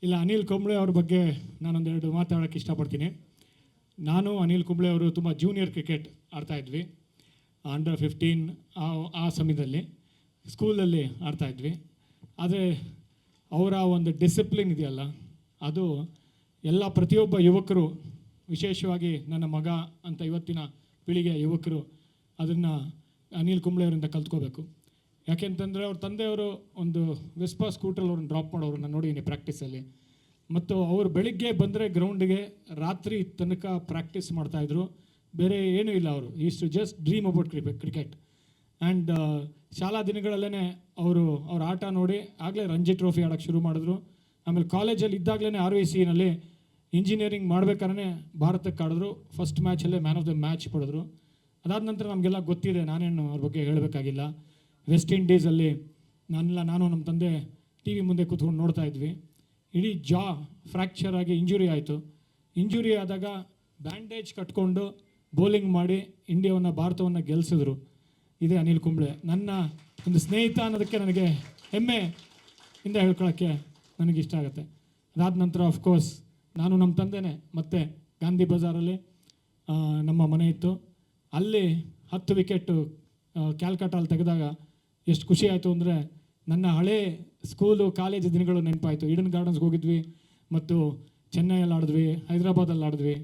ಇಲ್ಲ, ಅನಿಲ್ ಕುಂಬ್ಳೆ ಅವ್ರ ಬಗ್ಗೆ ನಾನೊಂದೆರಡು ಮಾತಾಡೋಕ್ಕೆ ಇಷ್ಟಪಡ್ತೀನಿ. ನಾನು ಅನಿಲ್ ಕುಂಬ್ಳೆ ಅವರು ತುಂಬ ಜೂನಿಯರ್ ಕ್ರಿಕೆಟ್ ಆಡ್ತಾಯಿದ್ವಿ, ಅಂಡರ್ 15 ಆ ಸಮಯದಲ್ಲಿ ಸ್ಕೂಲಲ್ಲಿ ಆಡ್ತಾಯಿದ್ವಿ. ಆದರೆ ಅವರ ಒಂದು ಡಿಸಿಪ್ಲಿನ್ ಇದೆಯಲ್ಲ, ಅದು ಎಲ್ಲ ಪ್ರತಿಯೊಬ್ಬ ಯುವಕರು, ವಿಶೇಷವಾಗಿ ನನ್ನ ಮಗ ಅಂತ ಇವತ್ತಿನ ಪೀಳಿಗೆಯ ಯುವಕರು ಅದನ್ನು ಅನಿಲ್ ಕುಂಬ್ಳೆ ಅವರಿಂದ ಕಲ್ತ್ಕೋಬೇಕು. ಯಾಕೆಂತಂದರೆ ಅವ್ರ ತಂದೆಯವರು ಒಂದು ವೆಸ್ಪಾ ಸ್ಕೂಟ್ರಲ್ಲಿ ಅವ್ರನ್ನ ಡ್ರಾಪ್ ಮಾಡೋರು ನಾನು ನೋಡಿದ್ದೀನಿ ಪ್ರಾಕ್ಟೀಸಲ್ಲಿ. ಮತ್ತು ಅವರು ಬೆಳಿಗ್ಗೆ ಬಂದರೆ ಗ್ರೌಂಡಿಗೆ ರಾತ್ರಿ ತನಕ ಪ್ರಾಕ್ಟೀಸ್ ಮಾಡ್ತಾಯಿದ್ರು, ಬೇರೆ ಏನೂ ಇಲ್ಲ. ಅವರು is to just dream about cricket. And ಶಾಲಾ ದಿನಗಳಲ್ಲೇ ಅವ್ರ ಆಟ ನೋಡಿ ಆಗಲೇ ರಂಜಿ ಟ್ರೋಫಿ ಆಡೋಕ್ಕೆ ಶುರು ಮಾಡಿದ್ರು. ಆಮೇಲೆ ಕಾಲೇಜಲ್ಲಿ ಇದ್ದಾಗಲೇ RVCನಲ್ಲಿ ಇಂಜಿನಿಯರಿಂಗ್ ಮಾಡ್ಬೇಕಾದ್ರೆ ಭಾರತಕ್ಕೆ ಆಡಿದ್ರು. ಫಸ್ಟ್ ಮ್ಯಾಚಲ್ಲೇ ಮ್ಯಾನ್ ಆಫ್ ದ ಮ್ಯಾಚ್ ಪಡೆದ್ರು. ಅದಾದ ನಂತರ ನಮಗೆಲ್ಲ ಗೊತ್ತಿದೆ, ನಾನೇನು ಅವ್ರ ಬಗ್ಗೆ ಹೇಳಬೇಕಾಗಿಲ್ಲ. ವೆಸ್ಟ್ ಇಂಡೀಸಲ್ಲಿ ನಾನು ನಮ್ಮ ತಂದೆ TV ಮುಂದೆ ಕೂತ್ಕೊಂಡು ನೋಡ್ತಾ ಇದ್ವಿ. ಇಡೀ ಜಾ ಫ್ರ್ಯಾಕ್ಚರ್ ಆಗಿ ಇಂಜುರಿ ಆಯಿತು. ಇಂಜುರಿ ಆದಾಗ ಬ್ಯಾಂಡೇಜ್ ಕಟ್ಕೊಂಡು ಬೌಲಿಂಗ್ ಮಾಡಿ ಭಾರತವನ್ನು ಗೆಲ್ಲಿಸಿದ್ರು. ಇದೇ ಅನಿಲ್ ಕುಂಬ್ಳೆ, ನನ್ನ ಒಂದು ಸ್ನೇಹಿತ ಅನ್ನೋದಕ್ಕೆ ನನಗೆ ಹೆಮ್ಮೆಯಿಂದ ಹೇಳ್ಕೊಳ್ಳೋಕ್ಕೆ ನನಗಿಷ್ಟ ಆಗುತ್ತೆ. ಅದಾದ ನಂತರ ಅಫ್ಕೋರ್ಸ್ ನಾನು ನಮ್ಮ ತಂದೆನೇ ಮತ್ತೆ ಗಾಂಧಿ ಬಜಾರಲ್ಲಿ ನಮ್ಮ ಮನೆ ಇತ್ತು, ಅಲ್ಲಿ 10 ವಿಕೆಟು ಕ್ಯಾಲ್ಕಟಾಲ್ಲಿ ತೆಗೆದಾಗ ಎಷ್ಟು ಖುಷಿ ಆಯಿತು ಅಂದರೆ, ನನ್ನ ಹಳೇ ಸ್ಕೂಲು ಕಾಲೇಜು ದಿನಗಳು ನೆನಪಾಯಿತು. ಈಡನ್ ಗಾರ್ಡನ್ಸ್ಗೆ ಹೋಗಿದ್ವಿ ಮತ್ತು ಚೆನ್ನೈಯಲ್ಲಿ ಆಡಿದ್ವಿ, ಹೈದರಾಬಾದಲ್ಲಿ ಆಡಿದ್ವಿ.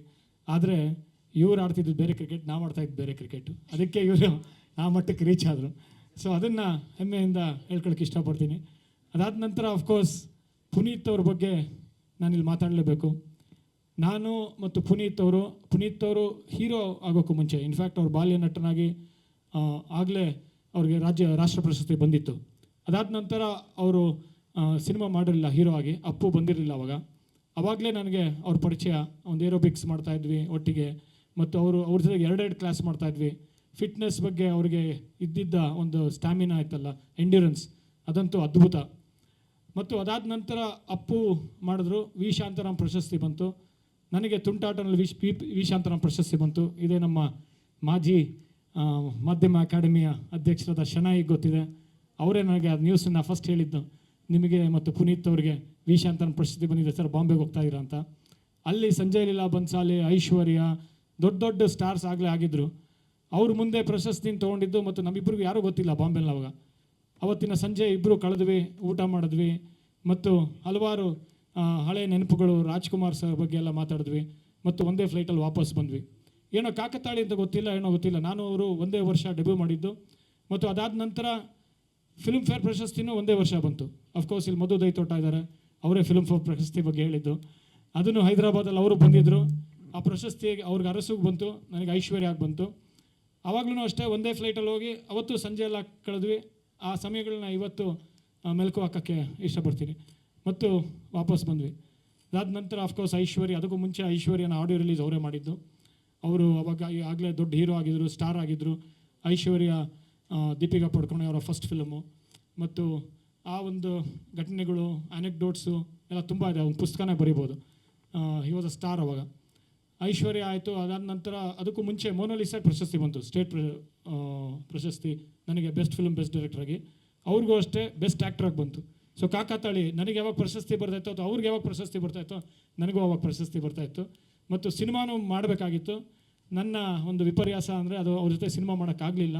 ಆದರೆ ಇವ್ರು ಆಡ್ತಿದ್ದು ಬೇರೆ ಕ್ರಿಕೆಟ್, ನಾವು ಆಡ್ತಾಯಿದ್ದು ಬೇರೆ ಕ್ರಿಕೆಟು. ಅದಕ್ಕೆ ಇವರು ಆ ಮಟ್ಟಕ್ಕೆ ರೀಚ್ ಆದರು. ಸೊ ಅದನ್ನು ಹೆಮ್ಮೆಯಿಂದ ಹೇಳ್ಕೊಳಕ್ಕೆ ಇಷ್ಟಪಡ್ತೀನಿ. ಅದಾದ ನಂತರ ಅಫ್ಕೋರ್ಸ್ ಪುನೀತ್ ಅವ್ರ ಬಗ್ಗೆ ನಾನಿಲ್ಲಿ ಮಾತಾಡಲೇಬೇಕು. ನಾನು ಮತ್ತು ಪುನೀತ್ ಅವರು ಹೀರೋ ಆಗೋಕ್ಕೂ ಮುಂಚೆ, ಇನ್ಫ್ಯಾಕ್ಟ್ ಅವ್ರು ಬಾಲ್ಯ ನಟನಾಗಿ ಆಗಲೇ ಅವ್ರಿಗೆ ರಾಷ್ಟ್ರ ಪ್ರಶಸ್ತಿ ಬಂದಿತ್ತು. ಅದಾದ ನಂತರ ಅವರು ಸಿನಿಮಾ ಮಾಡಿರಲಿಲ್ಲ, ಹೀರೋ ಆಗಿ ಅಪ್ಪು ಬಂದಿರಲಿಲ್ಲ ಅವಾಗಲೇ ನನಗೆ ಅವ್ರ ಪರಿಚಯ. ಒಂದು ಏರೋಬಿಕ್ಸ್ ಮಾಡ್ತಾಯಿದ್ವಿ ಒಟ್ಟಿಗೆ, ಮತ್ತು ಅವ್ರ ಜೊತೆಗೆ 2 ಕ್ಲಾಸ್ ಮಾಡ್ತಾಯಿದ್ವಿ. ಫಿಟ್ನೆಸ್ ಬಗ್ಗೆ ಅವ್ರಿಗೆ ಇದ್ದಿದ್ದ ಒಂದು ಸ್ಟ್ಯಾಮಿನಾ ಆಯ್ತಲ್ಲ, ಎಂಡ್ಯೂರೆನ್ಸ್, ಅದಂತೂ ಅದ್ಭುತ. ಮತ್ತು ಅದಾದ ನಂತರ ಅಪ್ಪು ಮಾಡಿದ್ರು, ವಿ ಶಾಂತಾರಾಮ್ ಪ್ರಶಸ್ತಿ ಬಂತು. ನನಗೆ ತುಂಟಾಟನಲ್ಲಿ ವಿ ಶಾಂತಾರಾಮ್ ಪ್ರಶಸ್ತಿ ಬಂತು. ಇದೇ ನಮ್ಮ ಮಾಜಿ ಮಾಧ್ಯಮ ಅಕಾಡೆಮಿಯ ಅಧ್ಯಕ್ಷರಾದ ಶನಾಯಿಗೆ ಗೊತ್ತಿದೆ. ಅವರೇ ನನಗೆ ಆ ನ್ಯೂಸನ್ನು ಫಸ್ಟ್ ಹೇಳಿದ್ದು, ನಿಮಗೆ ಮತ್ತು ಪುನೀತ್ ಅವರಿಗೆ ವಿ ಶಾಂತಾರಾಮ್ ಪ್ರಶಸ್ತಿ ಬಂದಿದೆ ಸರ್, ಬಾಂಬೆಗೆ ಹೋಗ್ತಾ ಇದ್ದೀರಾ ಅಂತ. ಅಲ್ಲಿ ಸಂಜಯ್ ಲೀಲಾ ಬನ್ಸಾಲಿ, ಐಶ್ವರ್ಯ, ದೊಡ್ಡ ಸ್ಟಾರ್ಸ್ ಆಗಲೇ ಆಗಿದ್ದರು. ಅವ್ರ ಮುಂದೆ ಪ್ರಶಸ್ತಿನ ತೊಗೊಂಡಿದ್ದು ಮತ್ತು ನಮ್ಮಿಬ್ಬರಿಗೂ ಯಾರೂ ಗೊತ್ತಿಲ್ಲ ಬಾಂಬೆಲ್ಲಿ. ಅವತ್ತಿನ ಸಂಜೆ ಇಬ್ಬರು ಕಳೆದ್ವಿ, ಊಟ ಮಾಡಿದ್ವಿ ಮತ್ತು ಹಲವಾರು ಹಳೆ ನೆನಪುಗಳು, ರಾಜ್ಕುಮಾರ್ ಸರ್ ಬಗ್ಗೆ ಎಲ್ಲ ಮಾತಾಡಿದ್ವಿ ಮತ್ತು ಒಂದೇ ಫ್ಲೈಟಲ್ಲಿ ವಾಪಸ್ ಬಂದ್ವಿ. ಏನೋ ಕಾಕತಾಳಿ ಅಂತ ಗೊತ್ತಿಲ್ಲ, ನಾನು ಅವರು ಒಂದೇ ವರ್ಷ ಡೆಬ್ಯೂ ಮಾಡಿದ್ದು. ಮತ್ತು ಅದಾದ ನಂತರ ಫಿಲ್ಮ್ ಫೇರ್ ಪ್ರಶಸ್ತಿನೂ ಒಂದೇ ವರ್ಷ ಬಂತು. ಅಫ್ಕೋರ್ಸ್ ಇಲ್ಲಿ ಮಧು ದೈತೋಟ ಇದ್ದಾರೆ, ಅವರೇ ಫಿಲ್ಮ್ ಫೇರ್ ಪ್ರಶಸ್ತಿ ಬಗ್ಗೆ ಹೇಳಿದ್ದು. ಅದನ್ನು ಹೈದರಾಬಾದಲ್ಲಿ ಅವರು ಬಂದಿದ್ದರು. ಆ ಪ್ರಶಸ್ತಿ ಅವ್ರಿಗೆ ಅರಸಿಗೆ ಬಂತು, ನನಗೆ ಐಶ್ವರ್ಯಾಗಿ ಬಂತು. ಆವಾಗಲೂ ಅಷ್ಟೇ ಒಂದೇ ಫ್ಲೈಟಲ್ಲಿ ಹೋಗಿ ಅವತ್ತು ಸಂಜೆ ಎಲ್ಲ ಕಳೆದ್ವಿ. ಆ ಸಮಯಗಳನ್ನ ಇವತ್ತು ಮೆಲುಕು ಹಾಕೋಕ್ಕೆ ಇಷ್ಟಪಡ್ತೀನಿ. ಮತ್ತು ವಾಪಸ್ ಬಂದ್ವಿ. ಅದಾದ ನಂತರ ಅಫ್ಕೋರ್ಸ್ ಐಶ್ವರ್ಯ, ಅದಕ್ಕೂ ಮುಂಚೆ ಐಶ್ವರ್ಯನ ಆಡಿಯೋ ರಿಲೀಸ್ ಅವರೇ ಮಾಡಿದ್ದು. ಅವರು ಅವಾಗ ಆಗಲೇ ದೊಡ್ಡ ಹೀರೋ ಆಗಿದ್ದರು, ಸ್ಟಾರ್ ಆಗಿದ್ದರು. ಐಶ್ವರ್ಯ ದೀಪಿಕಾ ಪಡ್ಕೋಣೆ ಅವರ ಫಸ್ಟ್ ಫಿಲಮು. ಮತ್ತು ಆ ಒಂದು ಘಟನೆಗಳು, ಆನೆಕ್ಡೋಟ್ಸು ಎಲ್ಲ ತುಂಬ ಇದೆ, ಒಂದು ಪುಸ್ತಕನೇ ಬರೀಬೋದು. ಹಿ ವಾಸ್ ಅ ಸ್ಟಾರ್ ಅವಾಗ. ಐಶ್ವರ್ಯ ಆಯಿತು. ಅದಾದ ನಂತರ ಅದಕ್ಕೂ ಮುಂಚೆ ಮೋನಾಲಿಸಾ ಪ್ರಶಸ್ತಿ ಬಂತು, ಸ್ಟೇಟ್ ಪ್ರಶಸ್ತಿ, ನನಗೆ ಬೆಸ್ಟ್ ಫಿಲ್ಮ್ ಬೆಸ್ಟ್ ಡೈರೆಕ್ಟ್ರಾಗಿ. ಅವ್ರಿಗೂ ಅಷ್ಟೇ ಬೆಸ್ಟ್ ಆ್ಯಕ್ಟ್ರಾಗಿ ಬಂತು. ಸೊ ಕಾಕತಾಳಿ, ನನಗೆ ಯಾವಾಗ ಪ್ರಶಸ್ತಿ ಬರ್ತಾಯಿತ್ತು ಅಥವಾ ಅವ್ರಿಗೆ ಯಾವಾಗ ಪ್ರಶಸ್ತಿ ಬರ್ತಾಯಿತ್ತು, ನನಗೂ ಅವಾಗ ಪ್ರಶಸ್ತಿ ಬರ್ತಾಯಿತ್ತು. ಮತ್ತು ಸಿನಿಮಾನೂ ಮಾಡಬೇಕಾಗಿತ್ತು. ನನ್ನ ಒಂದು ವಿಪರ್ಯಾಸ ಅಂದರೆ ಅದು ಅವ್ರ ಜೊತೆ ಸಿನಿಮಾ ಮಾಡೋಕ್ಕಾಗಲಿಲ್ಲ.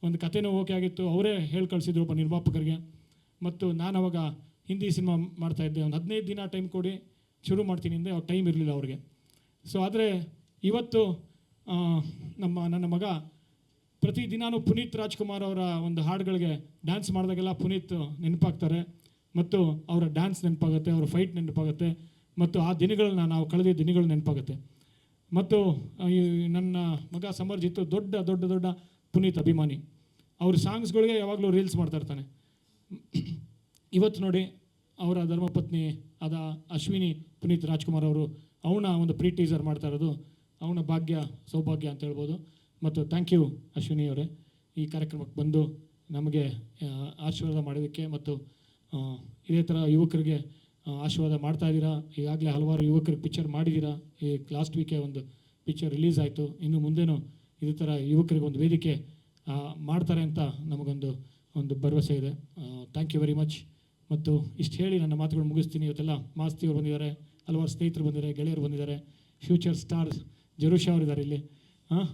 ಒಂದು ಕಥೆನೂ ಓಕೆ ಆಗಿತ್ತು, ಅವರೇ ಹೇಳಿ ಕಳಿಸಿದ್ರು ಒಬ್ಬ ನಿರ್ಮಾಪಕರಿಗೆ. ಮತ್ತು ನಾನು ಅವಾಗ ಹಿಂದಿ ಸಿನಿಮಾ ಮಾಡ್ತಾಯಿದ್ದೆ. ಒಂದು 15 ದಿನ ಟೈಮ್ ಕೊಡಿ, ಶುರು ಮಾಡ್ತೀನಿ ಅಂದರೆ ಅವ್ರ ಟೈಮ್ ಇರಲಿಲ್ಲ ಅವ್ರಿಗೆ. ಸೊ ಆದರೆ ಇವತ್ತು ನನ್ನ ಮಗ ಪ್ರತಿದಿನಾನು ಪುನೀತ್ ರಾಜ್ಕುಮಾರ್ ಅವರ ಒಂದು ಹಾಡುಗಳಿಗೆ ಡ್ಯಾನ್ಸ್ ಮಾಡಿದಾಗೆಲ್ಲ ಪುನೀತ್ ನೆನಪಾಗ್ತಾರೆ. ಮತ್ತು ಅವರ ಡ್ಯಾನ್ಸ್ ನೆನಪಾಗುತ್ತೆ, ಅವರ ಫೈಟ್ ನೆನಪಾಗುತ್ತೆ, ಮತ್ತು ಆ ದಿನಗಳನ್ನ ನಾವು ಕಳೆದ ದಿನಗಳು ನೆನಪಾಗುತ್ತೆ. ಮತ್ತು ನನ್ನ ಮಗ ಸಮರ್ಜಿತ್ತು ದೊಡ್ಡ ಪುನೀತ್ ಅಭಿಮಾನಿ. ಅವ್ರ ಸಾಂಗ್ಸ್ಗಳಿಗೆ ಯಾವಾಗಲೂ ರೀಲ್ಸ್ ಮಾಡ್ತಾಯಿರ್ತಾನೆ. ಇವತ್ತು ನೋಡಿ, ಅವರ ಧರ್ಮಪತ್ನಿ ಆದ ಅಶ್ವಿನಿ ಪುನೀತ್ ರಾಜ್ಕುಮಾರ್ ಅವರು ಅವನ ಒಂದು ಟೀಸರ್ ಮಾಡ್ತಾ ಇರೋದು ಅವನ ಸೌಭಾಗ್ಯ ಅಂತ ಹೇಳ್ಬೋದು. ಮತ್ತು ಥ್ಯಾಂಕ್ ಯು ಅಶ್ವಿನಿ ಅವರೇ, ಈ ಕಾರ್ಯಕ್ರಮಕ್ಕೆ ಬಂದು ನಮಗೆ ಆಶೀರ್ವಾದ ಮಾಡೋದಕ್ಕೆ ಮತ್ತು ಇದೇ ಥರ ಯುವಕರಿಗೆ ಆಶೀರ್ವಾದ ಮಾಡ್ತಾಯಿದ್ದೀರಾ. ಈಗಾಗಲೇ ಹಲವಾರು ಯುವಕರಿಗೆ ಪಿಕ್ಚರ್ ಮಾಡಿದ್ದೀರಾ. ಈ ಲಾಸ್ಟ್ ವೀಕೆ ಒಂದು ಪಿಕ್ಚರ್ ರಿಲೀಸ್ ಆಯಿತು. ಇನ್ನು ಮುಂದೇನೂ ಇದೇ ಥರ ಯುವಕರಿಗೆ ಒಂದು ವೇದಿಕೆ ಮಾಡ್ತಾರೆ ಅಂತ ನಮಗೊಂದು ಭರವಸೆ ಇದೆ. Thank you very much. ಮತ್ತು ಇಷ್ಟು ಹೇಳಿ ನನ್ನ ಮಾತುಗಳು ಮುಗಿಸ್ತೀನಿ. ಇವತ್ತೆಲ್ಲ ಮಾಸ್ತಿಯವರು ಬಂದಿದ್ದಾರೆ, ಹಲವಾರು ಸ್ನೇಹಿತರು ಬಂದಿದ್ದಾರೆ, ಗೆಳೆಯರು ಬಂದಿದ್ದಾರೆ, ಫ್ಯೂಚರ್ ಸ್ಟಾರ್ ಜರುಷಾ ಅವರಿದ್ದಾರೆ ಇಲ್ಲಿ. ಹಾಂ